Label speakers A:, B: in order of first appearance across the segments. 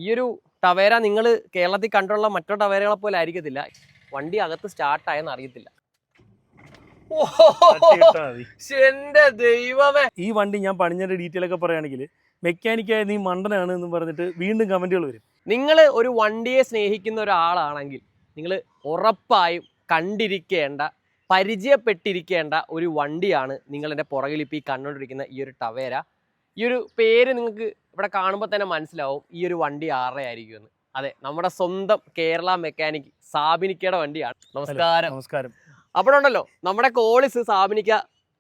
A: ഈ ഒരു ടവേര നിങ്ങൾ കേരളത്തിൽ കണ്ടുള്ള മറ്റോ ടവേരകളെ പോലെ ആയിരിക്കത്തില്ല. വണ്ടി അകത്ത് സ്റ്റാർട്ടായെന്ന് അറിയത്തില്ല. എന്റെ ദൈവമേ,
B: ഈ വണ്ടി ഞാൻ പണിഞ്ഞതിന്റെ ഡീറ്റെയിൽ ഒക്കെ പറയുകയാണെങ്കിൽ മെക്കാനിക്കായ നീ മണ്ടനാണ് എന്ന് പറഞ്ഞിട്ട് വീണ്ടും കമന്റുകൾ വരും.
A: നിങ്ങൾ ഒരു വണ്ടിയെ സ്നേഹിക്കുന്ന ഒരാളാണെങ്കിൽ നിങ്ങൾ ഉറപ്പായും കണ്ടിരിക്കേണ്ട, പരിചയപ്പെട്ടിരിക്കേണ്ട ഒരു വണ്ടിയാണ് നിങ്ങളെൻ്റെ പുറകിൽ ഇപ്പോൾ ഈ കണ്ടുകൊണ്ടിരിക്കുന്ന ഈ ഒരു ടവേര. ഈ ഒരു പേര് നിങ്ങൾക്ക് ഇവിടെ കാണുമ്പോൾ തന്നെ മനസ്സിലാവും ഈ ഒരു വണ്ടി ആരുടെ ആയിരിക്കുമെന്ന്. അതെ, നമ്മുടെ സ്വന്തം കേരള മെക്കാനിക് സാബിനിക്കയുടെ വണ്ടിയാണ്. നമസ്കാരം.
B: നമസ്കാരം.
A: അപ്പോഴുണ്ടല്ലോ നമ്മുടെ കോളിസ് സാബിനിക്ക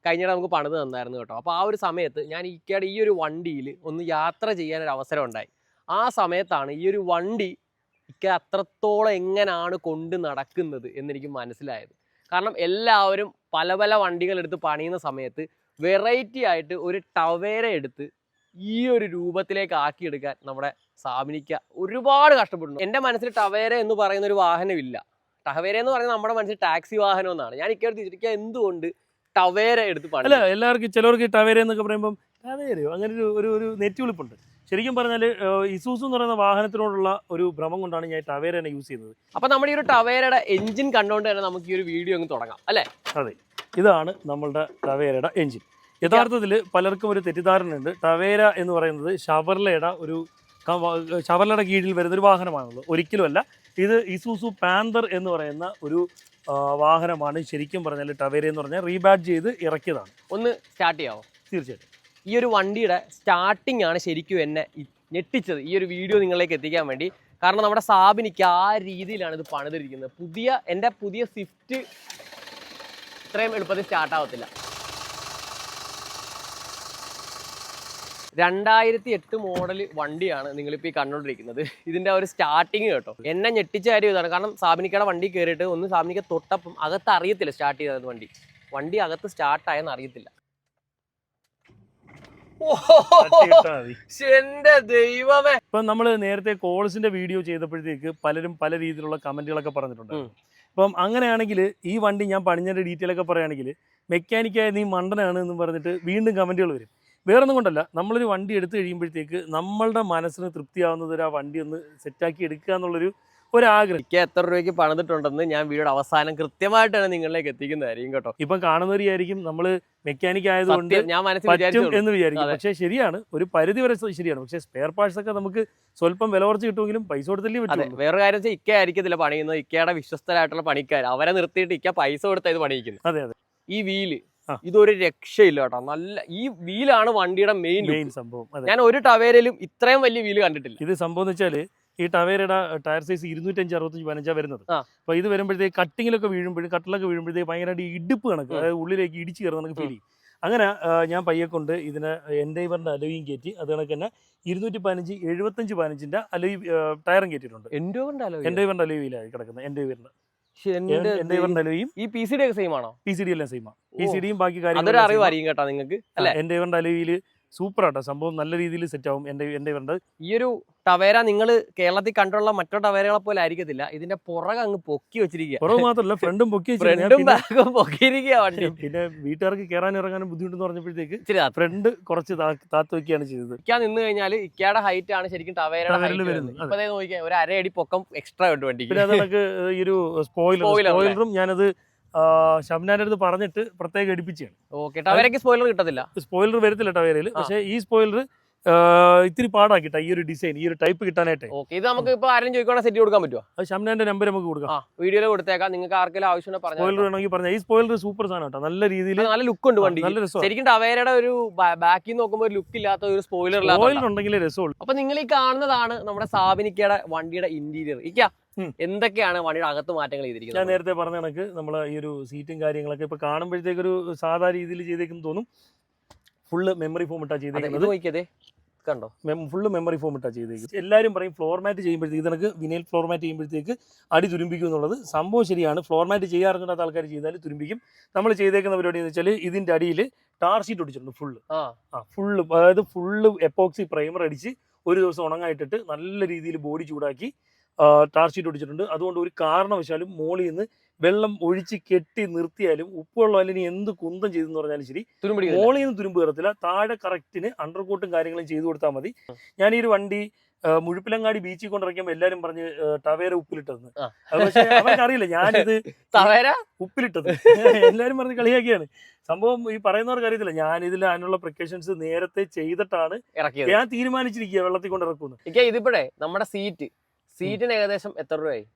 A: കഴിഞ്ഞിട്ട് നമുക്ക് പണിത് തന്നായിരുന്നു കേട്ടോ. അപ്പോൾ ആ ഒരു സമയത്ത് ഞാൻ ഇക്കയുടെ ഈ ഒരു വണ്ടിയിൽ ഒന്ന് യാത്ര ചെയ്യാനൊരു അവസരം ഉണ്ടായി. ആ സമയത്താണ് ഈ ഒരു വണ്ടി ഇക്ക അത്രത്തോളം എങ്ങനെയാണ് കൊണ്ട് നടക്കുന്നത് എന്നെനിക്ക് മനസ്സിലായത്. കാരണം എല്ലാവരും പല പല വണ്ടികളെടുത്ത് പണിയുന്ന സമയത്ത് വെറൈറ്റി ആയിട്ട് ഒരു ടവേര എടുത്ത് ഈ ഒരു രൂപത്തിലേക്ക് ആക്കിയെടുക്കാൻ നമ്മുടെ സാബിനിക്ക ഒരുപാട് കഷ്ടപ്പെടുന്നു. എൻ്റെ മനസ്സിൽ ടവേര എന്ന് പറയുന്ന ഒരു വാഹനമില്ല. ടവേര എന്ന് പറയുന്നത് നമ്മുടെ മനസ്സിൽ ടാക്സി വാഹനം എന്നാണ്. ഞാൻ ഇക്കടുത്ത് തിരിക്കുക എന്തുകൊണ്ട് ടവേര എടുത്ത് പണി.
B: അല്ല, എല്ലാവർക്കും ചിലവർക്ക് ടവേര എന്നൊക്കെ പറയുമ്പോൾ ടവേരയോ അങ്ങനെ ഒരു നെറ്റിവിളിപ്പുണ്ട്. ശരിക്കും പറഞ്ഞാൽ ഇസൂസു എന്ന് പറയുന്ന വാഹനത്തിനോടുള്ള ഒരു ഭ്രമം കൊണ്ടാണ് ഞാൻ ടവേരനെ യൂസ് ചെയ്യുന്നത്.
A: അപ്പോൾ നമ്മുടെ ഈ ഒരു ടവേരയുടെ എഞ്ചിൻ കണ്ടുകൊണ്ട് തന്നെ നമുക്ക് ഈ ഒരു വീഡിയോ അങ്ങ് തുടങ്ങാം അല്ലേ?
B: അതെ, ഇതാണ് നമ്മളുടെ ടവേരയുടെ എഞ്ചിൻ. യഥാർത്ഥത്തിൽ പലർക്കും ഒരു തെറ്റിദ്ധാരണയുണ്ട്. ടവേര എന്ന് പറയുന്നത് ഷവർലയുടെ കീഴിൽ വരുന്നൊരു വാഹനമാണുള്ളത്. ഒരിക്കലുമല്ല. ഇത് ഇസൂസു പാന്തർ എന്ന് പറയുന്ന ഒരു വാഹനമാണ്. ശരിക്കും പറഞ്ഞാൽ ടവേര എന്ന് പറഞ്ഞാൽ റീബാഡ്ജ് ചെയ്ത് ഇറക്കിയതാണ്.
A: ഒന്ന് സ്റ്റാർട്ട് ചെയ്യാമോ?
B: തീർച്ചയായിട്ടും.
A: ഈ ഒരു വണ്ടിയുടെ സ്റ്റാർട്ടിംഗ് ആണ് ശരിക്കും എന്നെ ഞെട്ടിച്ചത് ഈ ഒരു വീഡിയോ നിങ്ങളിലേക്ക് എത്തിക്കാൻ വേണ്ടി. കാരണം നമ്മുടെ സാബിനിക്ക് ആ രീതിയിലാണ് ഇത് പണിതിരിക്കുന്നത്. എൻ്റെ പുതിയ സ്വിഫ്റ്റ് ഇത്രയും എളുപ്പത്തിൽ സ്റ്റാർട്ടാവത്തില്ല. 2008 മോഡൽ വണ്ടിയാണ് നിങ്ങളിപ്പോൾ ഈ കണ്ടുകൊണ്ടിരിക്കുന്നത്. ഇതിൻ്റെ ഒരു സ്റ്റാർട്ടിങ് കേട്ടോ, എന്നെ ഞെട്ടിച്ച കാര്യം ഇതാണ്. കാരണം സാബിനിക്കയുടെ വണ്ടി കയറിയിട്ട് ഒന്ന് സാബിനിക്ക തൊട്ടപ്പം അകത്ത് അറിയത്തില്ല സ്റ്റാർട്ട് ചെയ്തത്. വണ്ടി അകത്ത് സ്റ്റാർട്ടായെന്ന് അറിയത്തില്ല. എന്റെ ദൈവമേ.
B: ഇപ്പം നമ്മൾ നേരത്തെ കോൾസിന്റെ വീഡിയോ ചെയ്തപ്പോഴത്തേക്ക് പലരും പല രീതിയിലുള്ള കമന്റുകളൊക്കെ പറഞ്ഞിട്ടുണ്ട്. അപ്പം അങ്ങനെയാണെങ്കിൽ ഈ വണ്ടി ഞാൻ പണിഞ്ഞതിന്റെ ഡീറ്റെയിൽ ഒക്കെ പറയുകയാണെങ്കിൽ മെക്കാനിക്കായ നീ മണ്ടനാണ് എന്ന് പറഞ്ഞിട്ട് വീണ്ടും കമന്റുകൾ വരും. വേറൊന്നും കൊണ്ടല്ല, നമ്മളൊരു വണ്ടി എടുത്തു കഴിയുമ്പോഴത്തേക്ക് നമ്മളുടെ മനസ്സിന് തൃപ്തിയാവുന്നത് ആ വണ്ടി ഒന്ന് സെറ്റാക്കി എടുക്കുക എന്നുള്ളൊരു ഒരാഗ്രഹം.
A: എനിക്ക് എത്ര രൂപയ്ക്ക് പണിതിട്ടുണ്ടെന്ന് ഞാൻ വീഡിയോയുടെ അവസാനം കൃത്യമായിട്ടാണ് നിങ്ങളിലേക്ക് എത്തിക്കുന്നതായിരിക്കും കേട്ടോ.
B: ഇപ്പം കാണുന്നവരായിരിക്കും നമ്മൾ മെക്കാനിക് ആയതുകൊണ്ട്
A: ഞാൻ
B: പറ്റും എന്ന് വിചാരിക്കും. പക്ഷേ ശരിയാണ്, ഒരു പരിധി വരെ ശരിയാണ്. പക്ഷേ സ്പെയർ പാർട്സ് ഒക്കെ നമുക്ക് സ്വല്പം വില കുറച്ച് കിട്ടുമെങ്കിലും പൈസ കൊടുത്തല്ലേ പറ്റും.
A: വേറെ കാര്യം വെച്ചാൽ ഇക്ക ആയിരിക്കത്തില്ല പണിയുന്നത്. ഇക്കയുടെ വിശ്വസ്തരായിട്ടുള്ള പണിക്കാർ, അവരെ നിർത്തിയിട്ട് ഇക്ക പൈസ കൊടുത്താൽ ഇത് പണിയിക്കുന്നത്.
B: അതെ അതെ.
A: ഈ വീല് ഇതൊരു രക്ഷയില്ല കേട്ടോ. നല്ല ഈ വീലാണ് വണ്ടിയുടെ മെയിൻ
B: സംഭവം.
A: ഞാൻ ഒരു ടവേരയിലും ഇത്രയും വലിയ വീല് കണ്ടിട്ടില്ല.
B: ഇത് സംഭവം എന്ന് വെച്ചാൽ ഈ ടവേരയുടെ ടയർ സൈസ് 205/65 വരുന്നത്. അപ്പൊ ഇത് വരുമ്പോഴത്തേക്ക് കട്ടിങ്ങിലൊക്കെ കട്ടിലൊക്കെ വീഴുമ്പോഴത്തേക്ക് ഭയങ്കരമായിട്ട് ഇടുപ്പ് കണക്ക്, അതായത് ഉള്ളിലേക്ക് ഇടിച്ച് കയറുന്ന നമുക്ക് ഫീൽ ചെയ്യും. അങ്ങനെ ഞാൻ പയ്യെ കൊണ്ട് ഇതിന് എൻഡേവറിന്റെ അലോയും കയറ്റി, അത് കണക്ക് തന്നെ 215/75 അലോയി ടയറും കയറ്റിയിട്ടുണ്ട്. എൻഡേവറിന്റെ അലോയിലാണ് കിടക്കുന്നത്. എൻഡേവറിന്റെ
A: ഈ PCD ഒക്കെ സെയിം ആണോ?
B: PCD എല്ലാം സെയിമാണ്. PCDയും ബാക്കി കാര്യങ്ങളും
A: കേട്ടോ നിങ്ങൾക്ക്.
B: എൻഡേവറിന്റെ അലോയില് സൂപ്പർ ആട്ടോ സംഭവം. നല്ല രീതിയിൽ സെറ്റ് ആവും എൻഡേവറിന്റെ.
A: ഈ ഒരു ടവേര നിങ്ങൾ കേരളത്തിൽ കണ്ടുള്ള മറ്റോ ടവേരകളെ പോലെ ആയിരിക്കത്തില്ല. ഇതിന്റെ പുറകെ അങ്ങ് പൊക്കി വെച്ചിരിക്കുക.
B: പുറകെ മാത്രമല്ല, ഫ്രണ്ടും പൊക്കി
A: പൊക്കിയിരിക്കുക വണ്ടി.
B: പിന്നെ വീട്ടുകാർക്ക് കയറാൻ ഇറങ്ങാനും ബുദ്ധിമുട്ടെന്ന് പറഞ്ഞപ്പോഴത്തേക്ക് ഫ്രണ്ട് കുറച്ച് താത്ത് വെക്കുകയാണ് ചെയ്തത്.
A: ഇക്ക നിന്ന് കഴിഞ്ഞാൽ ഇക്കയുടെ ഹൈറ്റ് ആണ് ശരിക്കും ടവേരയുടെ വരുന്നത്. ഇപ്പൊ നോക്കിയാൽ ഒരു 1.5 അടി പൊക്കം എക്സ്ട്രാ ഉണ്ട് വണ്ടി.
B: പിന്നെ അതൊക്കെ ഈ ഒരു സ്പോയിലറും ഞാനത് ഷംനാന്റെ അടുത്ത് പറഞ്ഞിട്ട് പ്രത്യേകം എടുപ്പിച്ചാണ്.
A: സ്പോയിലർ കിട്ടത്തില്ല,
B: സ്പോയിലർ വരത്തില്ല ടവേരയിൽ. പക്ഷേ ഈ സ്പോയിലർ ഇത്തിരി പാടാക്കിട്ട ഈ ഒരു ഡിസൈൻ, ഈ ഒരു ടൈപ്പ് കിട്ടാനായിട്ട്.
A: ഇത് നമുക്ക് ഇപ്പൊ ആരും ചോദിക്കണ സെറ്റ് കൊടുക്കാൻ പറ്റുമോ?
B: അത് ഷംനാന്റെ നമ്പർ നമുക്ക് കൊടുക്കാം,
A: വീഡിയോയിൽ കൊടുത്തേക്കാം. നിങ്ങൾക്ക് ആർക്കെങ്കിലും ആവശ്യം
B: സ്പോയിലർ വേണമെങ്കിൽ പറഞ്ഞാൽ. ഈ സ്പോയിലർ സൂപ്പർ സാധനം കേട്ടോ, നല്ല രീതിയിൽ
A: നല്ല ലുക്ക് ഉണ്ട് വണ്ടി. നല്ല രസം. ശരിക്കും ടവേരയുടെ ഒരു ബാക്കിൽ നോക്കുമ്പോൾ ഒരു ലുക്ക് ഇല്ലാത്ത ഒരു സ്പോയിലർ
B: ഉണ്ടെങ്കിലേ രസമുള്ളൂ.
A: അപ്പൊ നിങ്ങൾ ഈ കാണുന്നതാണ് നമ്മുടെ സാബിനിക്കയുടെ വണ്ടിയുടെ ഇന്റീരിയർ. എന്തൊക്കെയാണ് വണ്ടിയുടെ അകത്ത് മാറ്റങ്ങൾ ചെയ്തിരിക്കുന്നത്?
B: ഞാൻ നേരത്തെ പറഞ്ഞ കണക്ക് നമ്മൾ ഈ ഒരു സീറ്റും കാര്യങ്ങളൊക്കെ ഇപ്പൊ കാണുമ്പോഴത്തേക്ക് ഒരു സാധാ രീതിയിൽ ചെയ്തേക്കെന്ന് തോന്നും. ഫുള്ള് മെമ്മറി ഫോം ഇട്ടാ ചെയ്തേക്കുന്നത്.
A: കണ്ടോ,
B: ഫുള്ള് മെമ്മറി ഫോം ഇട്ടാ ചെയ്തേക്കുന്നത്. എല്ലാവരും പറയും ഫ്ലോർ മാറ്റ് ചെയ്യുമ്പോഴത്തേക്ക് ഇതൊക്കെ വിനൈൽ ഫ്ലോർ മാറ്റ് ചെയ്യുമ്പോഴത്തേക്ക് അടി തുരുമ്പിക്കും എന്നുള്ളത്. സംഭവം ശരിയാണ്. ഫ്ലോർ മാറ്റ് ചെയ്യാറില്ലാത്ത ആൾക്കാർ ചെയ്താൽ തുരുമ്പിക്കും. നമ്മൾ ചെയ്തേക്കുന്ന പരിപാടി എന്ന് വെച്ചാൽ ഇതിന്റെ അടിയിൽ ടാർ ഷീറ്റ് ഒടിച്ചിട്ടുണ്ട് ഫുള്ള്. അതായത് ഫുള്ള് എപ്പോക്സി പ്രൈമർ അടിച്ച് ഒരു ദിവസം ഉണങ്ങായിട്ടിട്ട് നല്ല രീതിയിൽ ബോഡി ചൂടാക്കി ടാർ ഷീറ്റ് ഒടിച്ചിട്ടുണ്ട്. അതുകൊണ്ട് ഒരു കാരണവശാലും മോളിൽ നിന്ന് വെള്ളം ഒഴിച്ച് കെട്ടി നിർത്തിയാലും ഉപ്പുവെള്ളം അല്ലെങ്കിൽ എന്ത് കുന്തം ചെയ്തെന്ന് പറഞ്ഞാലും ശരി, മോളിൽ നിന്ന് തുരുമ്പ് കയറത്തില്ല. താഴെ കറക്റ്റിന് അണ്ടർകോട്ടും കാര്യങ്ങളും ചെയ്തു കൊടുത്താൽ മതി. ഞാൻ ഈ ഒരു വണ്ടി മുഴുപ്പിലങ്ങാടി ബീച്ചിൽ കൊണ്ടിറക്കുമ്പോൾ എല്ലാരും പറഞ്ഞ് ടവേര ഉപ്പിലിട്ടതെന്ന്.
A: ആ.
B: അത് പക്ഷെ അവർക്കറിയില്ല ഞാനിത്
A: തവേര
B: ഉപ്പിലിട്ടത് എല്ലാരും പറഞ്ഞ് കളിയാക്കിയാണ്. സംഭവം ഈ പറയുന്നവർക്ക് അറിയത്തില്ല, ഞാൻ ഇതിൽ അതിനുള്ള പ്രിക്കോഷൻസ് നേരത്തെ ചെയ്തിട്ടാണ്
A: ഇറക്കിയത്.
B: ഞാൻ തീരുമാനിച്ചിരിക്കുക വെള്ളത്തിൽ കൊണ്ട് ഇറക്കുന്നു.
A: ഇതിപ്പോഴേ നമ്മുടെ സീറ്റിന് ഏകദേശം എത്ര രൂപയായി?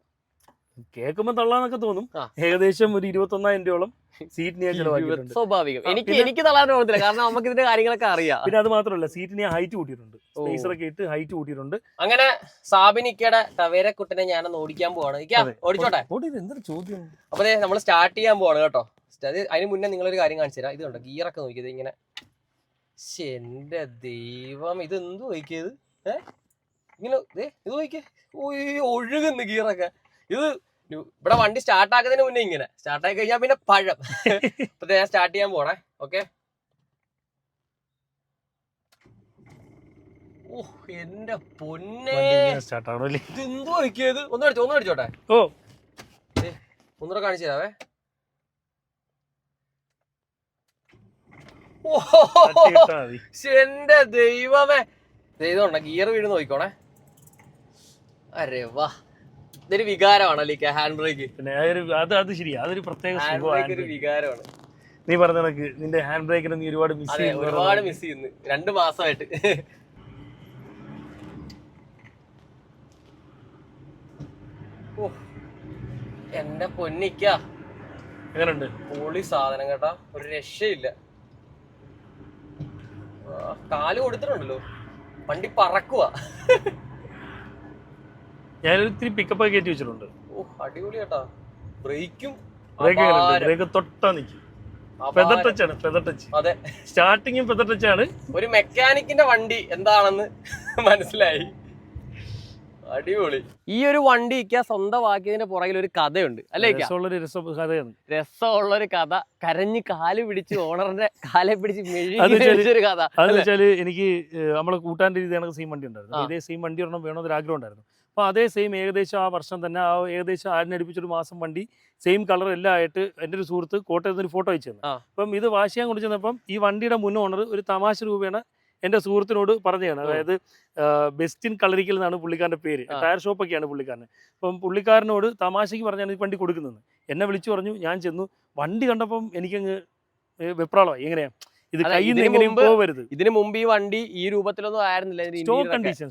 B: കേൾക്കുമ്പോൾ തള്ളാന്നൊക്കെ തോന്നും.
A: ആ.
B: ഏകദേശം ഒരു 21,000 രൂപയോളം സീറ്റിന് ഞാൻ ചെലവാക്കിയിട്ടുണ്ട്.
A: സ്വാഭാവികം. എനിക്ക് തള്ളാൻ തോന്നത്തില്ല, കാരണം നമുക്ക് ഇതിന്റെ കാര്യങ്ങളൊക്കെ അറിയാം.
B: പിന്നെ അത് മാത്രമല്ല, സീറ്റിന് ഞാൻ ഹൈറ്റ് കൂട്ടിയിട്ടുണ്ട്, സ്പേസറൊക്കെ ഇട്ട് ഹൈറ്റ് കൂട്ടിയിട്ടുണ്ട്.
A: അങ്ങനെ സാബിനിക്കയുടെ ടവേര കുട്ടിനെ ഞാനൊന്ന് ഓടിക്കാൻ പോവാണ്. ഓടിച്ചോട്ടെ?
B: എന്തൊരു ചോദ്യം.
A: അപ്പൊ നമ്മൾ സ്റ്റാർട്ട് ചെയ്യാൻ പോവാണ് കേട്ടോ. അതിന് മുന്നേ നിങ്ങളൊരു കാര്യം കാണിച്ചു തരാം. ഇത് കണ്ടോ, ഗിയറൊക്കെ നോക്കിയത് ഇങ്ങനെ. എന്റെ ദൈവം, ഇത് എന്ത് നോക്കിയത്? ഇങ്ങനെ ഇത് നോക്കിയേ, ഒഴുകുന്നു ഗിയറൊക്കെ. ഇത് ഇവിടെ വണ്ടി സ്റ്റാർട്ട് ആക്കുന്നതിന് മുന്നേ ഇങ്ങനെ സ്റ്റാർട്ടായി കഴിഞ്ഞാൽ പിന്നെ പഴം. അപ്പൊ ഞാൻ സ്റ്റാർട്ട് ചെയ്യാൻ പോണേ. ഓക്കെ. ഓ എന്റെ പൊന്നെ, ഇതെന്തോ നോക്കിയത്. ഒന്ന് അടിച്ചോട്ടെ.
B: ഓ
A: ഒന്നുകൂടെ കാണിച്ചു തരാവേ. എന്റെ ദൈവമേ, ചെയ്തോണ്ട ഗിയർ വീട് നോക്കിക്കോണേ. അരെ വാ, ഇതൊരു വികാരമാണല്ലേ ഹാൻഡ് ബ്രേക്ക്.
B: പിന്നെ അത് ശരിയാ, അതൊരു പ്രത്യേക
A: ഒരു വികാരമാണ്.
B: നീ പറഞ്ഞ കണക്ക് നിന്റെ ഹാൻഡ് ബ്രേക്കിനെ നീ ഒരുപാട് മിസ്
A: ചെയ്യുന്നു 2 മാസമായിട്ട്. എന്റെ പൊന്നിക്ക,
B: എങ്ങനെയുണ്ട്?
A: പൊളി സാധനം കേട്ടാ, ഒരു രക്ഷയില്ല. കാല് കൊടുത്തിട്ടുണ്ടല്ലോ, വണ്ടി പറക്കുവാ.
B: ഞാനൊരു ഇത്തിരി പിക്കപ്പ് കയറ്റി വെച്ചിട്ടുണ്ട്.
A: ഓ അടിപൊളി കേട്ടാ. ബ്രേക്കും
B: ബ്രേക്ക് തൊട്ടാ നിൽക്കും. ഫെദർ ടച്ച് ആണ്, ഫെദർ ടച്ച്.
A: അതെ,
B: സ്റ്റാർട്ടിങ്ങും ഫെദർ ടച്ച് ആണ്.
A: ഒരു മെക്കാനിക്കിന്റെ വണ്ടി എന്താണെന്ന് മനസ്സിലായി. അടിപൊളി. ഈ ഒരു വണ്ടിക്ക് സ്വന്തമാക്കിയതിന്റെ പുറകിൽ ഒരു കഥയുണ്ട് അല്ലേ? രസമുള്ളൊരു കഥ. കരഞ്ഞ് കാല് പിടിച്ച് ഓണറിന്റെ കാലെ പിടിച്ച് മെഴുകിയൊരു കഥ.
B: അതെന്ന് വെച്ചാല് എനിക്ക് നമ്മളെ കൂട്ടാൻ്റെ രീതി കണക്ക് സെയിം വണ്ടി ഉണ്ടായിരുന്നു. ഇതേ സെയിം വണ്ടി ഒരെണ്ണം വേണമെന്നൊരു ആഗ്രഹം ഉണ്ടായിരുന്നു. അപ്പോൾ അതേ സെയിം ഏകദേശം ആ വർഷം തന്നെ ഏകദേശം ആടിനടുപ്പിച്ചൊരു മാസം വണ്ടി സെയിം കളർ എല്ലാം ആയിട്ട് എൻ്റെ ഒരു സുഹൃത്ത് കോട്ടയത്ത് ഒരു ഫോട്ടോ അയച്ചു തന്നു. അപ്പം ഇത് വാഷ് ചെയ്യാൻ കൊണ്ടു ചെന്നപ്പം ഈ വണ്ടിയുടെ മുൻ ഓണർ ഒരു തമാശ രൂപേണ എൻ്റെ സുഹൃത്തിനോട് പറഞ്ഞതാണ്. അതായത് ബെസ്റ്റിൻ കളറിക്കൽ എന്നാണ് പുള്ളിക്കാരൻ്റെ പേര്, ടയർ ഷോപ്പൊക്കെയാണ് പുള്ളിക്കാരന്. അപ്പം പുള്ളിക്കാരനോട് തമാശയ്ക്ക് പറഞ്ഞാണ് ഈ വണ്ടി കൊടുക്കുന്നത്. എന്നെ വിളിച്ചു പറഞ്ഞു. ഞാൻ ചെന്നു, വണ്ടി കണ്ടപ്പം എനിക്കങ്ങ് വെപ്രാളമായി. എങ്ങനെയാ ഇത് കയ്യിൽ നിന്ന് എങ്ങനെയും പോകരുത്.
A: ഇതിനു മുമ്പ് ഈ വണ്ടി ഈ രൂപത്തിലൊന്നും ആയിരുന്നില്ല.
B: Stock condition.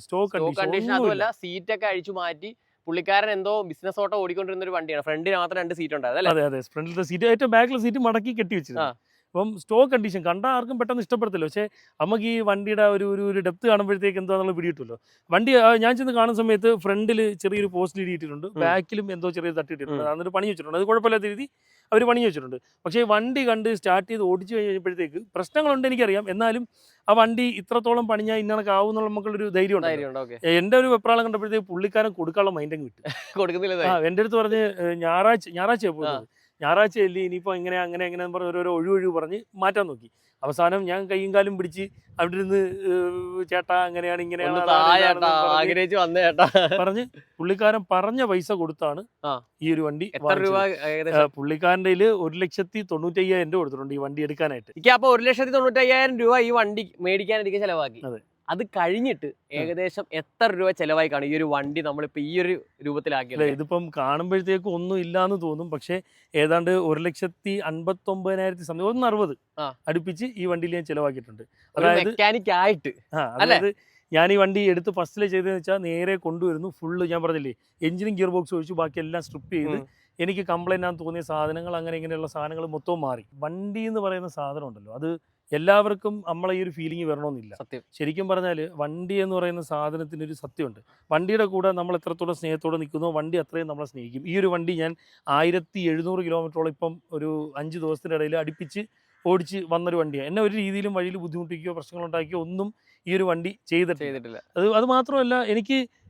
A: അതുമല്ല, സീറ്റൊക്കെ അഴിച്ചു മാറ്റി പുള്ളിക്കാരൻ എന്തോ ബിസിനസ് ഓട്ടോ ഓടിക്കൊണ്ടിരുന്ന ഒരു വണ്ടിയാണ്. ഫ്രണ്ടിന് മാത്രം 2 സീറ്റ് ഉണ്ടായിരുന്നു.
B: അതെ, ഫ്രണ്ടിലത്തെ സീറ്റ്, ഏറ്റവും ബാക്കിലെ സീറ്റ് മടക്കി കെട്ടി വെച്ചിരുന്നു. അപ്പം സ്റ്റോക്ക് കണ്ടീഷൻ കണ്ടാൽ ആർക്കും പെട്ടെന്ന് ഇഷ്ടപ്പെടത്തില്ല. പക്ഷേ നമുക്ക് ഈ വണ്ടിയുടെ ഒരു ഡെപ്ത് കാണുമ്പോഴത്തേക്ക് എന്താണെന്നുള്ള പിടിയിട്ടുള്ളൂ. വണ്ടി ഞാൻ ചെന്ന് കാണുന്ന സമയത്ത് ഫ്രണ്ടിൽ ചെറിയൊരു പോസ്റ്റ് ഇടിയിട്ടിട്ടുണ്ട്, ബാക്കിലും എന്തോ ചെറിയ തട്ടിയിട്ടിട്ടുണ്ട്. എന്നിട്ട് പണി വെച്ചിട്ടുണ്ട്. അത് കുഴപ്പമില്ലാത്ത രീതി അവർ പണി വെച്ചിട്ടുണ്ട്. പക്ഷേ വണ്ടി കണ്ട് സ്റ്റാർട്ട് ചെയ്ത് ഓടിച്ചു കഴിഞ്ഞപ്പോഴത്തേക്ക് പ്രശ്നങ്ങളുണ്ട് എനിക്കറിയാം. എന്നാലും ആ വണ്ടി ഇത്രത്തോളം പണിഞ്ഞാൽ ഇന്നണക്ക് ആവും എന്നുള്ള നമുക്കുള്ളൊരു ധൈര്യം ഉണ്ട്. എൻ്റെ ഒരു വെപ്രാളം കണ്ടപ്പോഴത്തേക്ക് പുള്ളിക്കാരൻ കൊടുക്കാനുള്ള മൈൻഡ് അങ്ങ് വിട്ടു. എൻ്റെ അടുത്ത് പറഞ്ഞ് ഞായറാഴ്ച പോകുന്നത്, ഞായറാഴ്ച അല്ലേ ഇനിയിപ്പോൾ ഇങ്ങനെ അങ്ങനെ പറഞ്ഞ് ഓരോരോ ഒഴിവ് പറഞ്ഞ് മാറ്റാൻ നോക്കി. അവസാനം ഞാൻ കൈയും കാലും പിടിച്ച് അവിടെ ഇരുന്ന് ചേട്ടാ അങ്ങനെയാണ് ഇങ്ങനെയാണ് പറഞ്ഞ് പുള്ളിക്കാരൻ പറഞ്ഞ പൈസ കൊടുത്താണ് ഈ ഒരു വണ്ടി. പുള്ളിക്കാരൻ്റെ 1,95,000 രൂപ കൊടുത്തിട്ടുണ്ട് ഈ വണ്ടി എടുക്കാനായിട്ട്.
A: അപ്പൊ 1,95,000 രൂപ ഈ വണ്ടി മേടിക്കാൻ എനിക്ക് ചെലവാക്കി. അത് കഴിഞ്ഞിട്ട് ഏകദേശം എത്ര രൂപ ചെലവായി കാണും ഈ ഒരു വണ്ടി നമ്മളിപ്പോ ഈ ഒരു രൂപത്തിലാക്കിയത്?
B: ഇതിപ്പം കാണുമ്പോഴത്തേക്ക് ഒന്നും ഇല്ലാന്ന് തോന്നും. പക്ഷെ ഏതാണ്ട് 1,59,000 സംതിങ് 160 അടുപ്പിച്ച് ഈ വണ്ടിയിൽ ഞാൻ ചെലവാക്കിയിട്ടുണ്ട്. അതായത്
A: മെക്കാനിക് ആയിട്ട്.
B: അതായത് ഞാൻ ഈ വണ്ടി എടുത്ത് ഫസ്റ്റിലെ ചെയ്തതെന്ന് വെച്ചാൽ നേരെ കൊണ്ടുവരുന്നു. ഫുള്ള് ഞാൻ പറഞ്ഞില്ലേ, എഞ്ചിനും ഗിയർ ബോക്സ് ഒഴിച്ചു ബാക്കി എല്ലാം സ്ട്രിപ്പ് ചെയ്ത് എനിക്ക് കംപ്ലൈൻ്റ് ആണെന്ന് തോന്നിയ സാധനങ്ങൾ അങ്ങനെ ഇങ്ങനെയുള്ള സാധനങ്ങൾ മൊത്തം മാറി. വണ്ടി എന്ന് പറയുന്ന സാധനം ഉണ്ടല്ലോ, അത് എല്ലാവർക്കും നമ്മളെ ഈ ഒരു ഫീലിംഗ് വരണമെന്നില്ല. ശരിക്കും പറഞ്ഞാൽ വണ്ടി എന്ന് പറയുന്ന സാധനത്തിനൊരു സത്യമുണ്ട്. വണ്ടിയുടെ കൂടെ നമ്മൾ എത്രത്തോളം സ്നേഹത്തോടെ നിൽക്കുന്നോ വണ്ടി അത്രയും നമ്മളെ സ്നേഹിക്കും. ഈ ഒരു വണ്ടി ഞാൻ 1700 കിലോമീറ്ററോളം ഇപ്പം ഒരു 5 ദിവസത്തിൻ്റെ ഇടയിൽ അടുപ്പിച്ച് ഓടിച്ച് വന്നൊരു വണ്ടിയാണ്. എന്നെ ഒരു രീതിയിലും വഴിയിൽ ബുദ്ധിമുട്ടിക്കുകയോ പ്രശ്നങ്ങളുണ്ടാക്കിയോ ഒന്നും ഈ ഒരു വണ്ടി ചെയ്തിട്ടില്ല. അത് മാത്രമല്ല,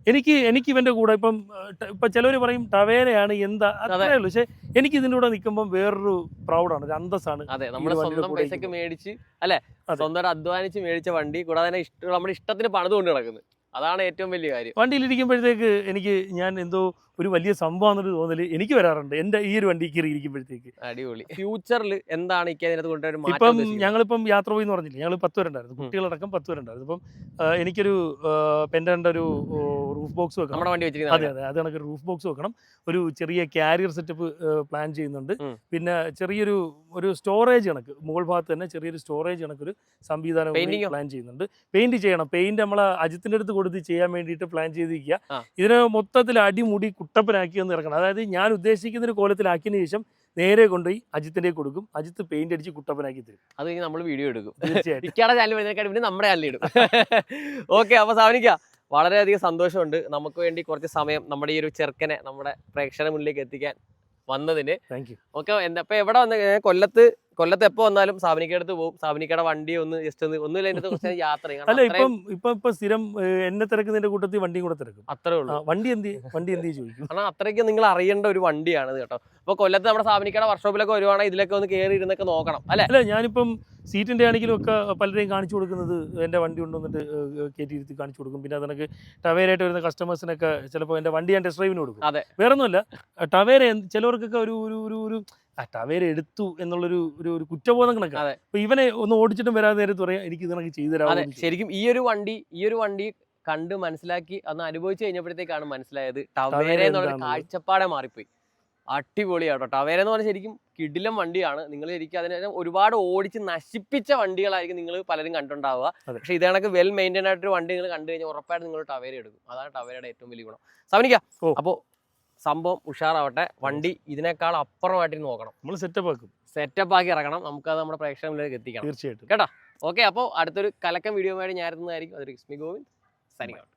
B: എനിക്ക് ഇവൻ്റെ കൂടെ ഇപ്പം ചിലവർ പറയും ടവേരയാണ് എന്താ അത്രേ ഉള്ളൂ. പക്ഷെ എനിക്ക് ഇതിൻ്റെ കൂടെ നിൽക്കുമ്പോൾ വേറൊരു പ്രൗഡാണ്, ഒരു അന്തസ്സാണ്.
A: അതെ, നമ്മുടെ സ്വന്തം പൈസക്ക് മേടിച്ച് അല്ലെ, സ്വന്തം അധ്വാനിച്ച് മേടിച്ച വണ്ടി, കൂടാതെ തന്നെ നമ്മുടെ ഇഷ്ടത്തിന് പണിത് കൊണ്ട് നടക്കുന്നത്. അതാണ് ഏറ്റവും വലിയ കാര്യം.
B: വണ്ടിയിലിരിക്കുമ്പോഴത്തേക്ക് എനിക്ക് ഞാൻ എന്തോ ഒരു വലിയ സംഭവമാണെന്നൊരു തോന്നല് എനിക്ക് വരാറുണ്ട് എൻ്റെ ഈ ഒരു വണ്ടി കയറി ഇരിക്കുമ്പോഴത്തേക്ക്.
A: അടിപൊളി. ഫ്യൂച്ചറിൽ എന്താണ് ഈ അതിനകത്ത് കൊണ്ടുവരാൻ മാറ്റം
B: ഇപ്പം
A: ഉദ്ദേശിക്കുന്നത്?
B: ഞങ്ങളിപ്പം യാത്ര പോയി എന്ന് പറഞ്ഞില്ലേ, ഞങ്ങൾ 10 പേരുണ്ടായിരുന്നു, കുട്ടികളടക്കം 10 പേരുണ്ടായിരുന്നു. അപ്പം എനിക്കൊരു പെൻഡൻ്റെ ഒരു റൂഫ് ബോക്സ് വെക്കണം.
A: നമ്മുടെ വണ്ടി
B: അതെ
A: വെച്ചിരിക്കുന്നത്
B: അതെ, അത് കണക്ക് റൂഫ് ബോക്സ് വെക്കണം. ഒരു ചെറിയ കാരിയർ സെറ്റപ്പ് പ്ലാൻ ചെയ്യുന്നുണ്ട്. പിന്നെ ഒരു സ്റ്റോറേജ് കണക്ക് മുകൾ ഭാഗത്ത് തന്നെ ചെറിയൊരു സ്റ്റോറേജ് കണക്കൊരു സംവിധാനം
A: Painting ഓ?
B: പ്ലാൻ ചെയ്യുന്നുണ്ട്. പെയിന്റ് ചെയ്യണം. പെയിന്റ് നമ്മളെ അജിത്തിന്റെ അടുത്ത് കൊടുത്ത് ചെയ്യാൻ വേണ്ടിയിട്ട് പ്ലാൻ ചെയ്തിരിക്കുക.
A: ആ.
B: ഇതിനെ മൊത്തത്തിൽ അടിമുടി കുട്ടപ്പനാക്കി ഒന്ന് ഇറക്കണം. അതായത് ഞാൻ ഉദ്ദേശിക്കുന്ന ഒരു കോലത്തിലാക്കിയതിനു ശേഷം നേരെ കൊണ്ടുപോയി അജിത്തിന്റെ കൊടുക്കും. അജിത്ത് പെയിന്റ് അടിച്ച് കുട്ടപ്പനാക്കി തരും.
A: അത് കഴിഞ്ഞ് നമ്മൾ വീഡിയോ എടുക്കും.
B: തീർച്ചയായിട്ടും.
A: ഇക്കയുടെ ചാനൽ വരുന്നതിനേക്കാൾ പിന്നെ നമ്മുടെ ചാനലിൽ ഇടും. ഓക്കെ, അപ്പോൾ സാവനിക്ക വളരെയധികം സന്തോഷമുണ്ട് നമുക്ക് വേണ്ടി കുറച്ച് സമയം നമ്മുടെ ഈ ഒരു ചെറുക്കനെ നമ്മുടെ പ്രേക്ഷകരുടെ മുന്നിലേക്ക് എത്തിക്കാൻ വന്നതിന്.
B: Thank you.
A: ഓക്കെ, അപ്പോൾ എവിടെ വന്ന് കൊല്ലത്ത് എപ്പോൾ വന്നാലും സാവനിക്കയുടെ അടുത്ത് പോകും. സാവനിക്കയുടെ വണ്ടി ഒന്ന് ജസ്റ്റ് ഒന്നുമില്ല അതിൻ്റെ കുറച്ച് യാത്ര ചെയ്യും.
B: അല്ല, ഇപ്പം സ്ഥിരം എന്നെ തിരക്കുന്നതിന്റെ കൂട്ടത്തിൽ വണ്ടിയും കൂടെ തിരക്കും.
A: അത്രേ ഉള്ളൂ.
B: വണ്ടി എന്ത് ചോദിക്കും.
A: കാരണം അത്രയ്ക്ക് നിങ്ങൾ അറിയേണ്ട ഒരു വണ്ടിയാണ് കേട്ടോ. അപ്പോൾ കൊല്ലത്ത് നമ്മുടെ സാവനിക്കയുടെ വർക്ക്ഷോപ്പിലൊക്കെ വരുവാണെങ്കിൽ ഇതിലൊക്കെ ഒന്ന് കയറി ഇരുന്നൊക്കെ നോക്കണം അല്ലേ?
B: അല്ല, ഞാനിപ്പം സീറ്റിന്റെ ആണെങ്കിലും ഒക്കെ പലരെയും കാണിച്ചു കൊടുക്കുന്നത് എൻ്റെ വണ്ടി കൊണ്ടുവന്നിട്ട് കയറ്റിയിരുത്തി കാണിച്ചു കൊടുക്കും. പിന്നെ അതിനൊക്കെ ടവേരായിട്ട് വരുന്ന കസ്റ്റമേഴ്സിനൊക്കെ ചിലപ്പോൾ എൻ്റെ വണ്ടി ഞാൻ ടെസ്റ്റ് ഡ്രൈവിന് കൊടുക്കും.
A: അതെ,
B: വേറെ ഒന്നുമല്ല, ടവേര ചിലവർക്കൊക്കെ ഒരു ടവേര എടുത്തു എന്നുള്ളൊരു ഒരു കുറ്റബോധം കണക്ക്.
A: അതെ.
B: അപ്പൊ ഇവനെ ഒന്ന് ഓടിച്ചിട്ടും വരാതെ നേരത്ത് പറയാം എനിക്ക് ഇതിനൊക്കെ ചെയ്തു
A: അതെ.
B: തരാം.
A: ശരിക്കും ഈ ഒരു വണ്ടി കണ്ട് മനസ്സിലാക്കി അന്ന് അനുഭവിച്ചു കഴിഞ്ഞപ്പോഴത്തേക്കാണ് മനസ്സിലായത് ടവേര എന്നുള്ള കാഴ്ചപ്പാടെ മാറിപ്പോയി. അടിപൊളിയാട്ടോ ടവേര എന്ന് പറഞ്ഞാൽ. ശരിക്കും കിടിലം വണ്ടിയാണ്. നിങ്ങൾ ശരിക്കും അതിനെ ഒരുപാട് ഓടിച്ച് നശിപ്പിച്ച വണ്ടികളായിരിക്കും നിങ്ങൾ പലരും കണ്ടുണ്ടാവുക. പക്ഷെ ഇത് കണക്ക് വെൽ മെയിൻറ്റൈൻ ആയിട്ടൊരു വണ്ടി നിങ്ങൾ കണ്ടു കഴിഞ്ഞാൽ ഉറപ്പായിട്ട് നിങ്ങൾ ടവേര എടുക്കും. അതാണ് ടവേരയുടെ ഏറ്റവും വലിയ ഗുണം. സമനിക്ക, അപ്പോൾ സംഭവം ഉഷാറാവട്ടെ. വണ്ടി ഇതിനേക്കാൾ അപ്പുറമായിട്ട് നോക്കണം.
B: നമ്മൾ സെറ്റപ്പ്
A: ആക്കി ഇറക്കണം. നമുക്കത് നമ്മുടെ പ്രേക്ഷകരിലേക്ക് എത്തിക്കണം.
B: തീർച്ചയായിട്ടും
A: കേട്ടോ. ഓക്കെ, അപ്പോൾ അടുത്തൊരു കലക്കം വീഡിയോ ആയിട്ട് ഞാൻ എത്തുന്നതായിരിക്കും. അതൊരു ഇസ്മി ഗോവിന്ദ് സൈനിങ് ഔട്ട്.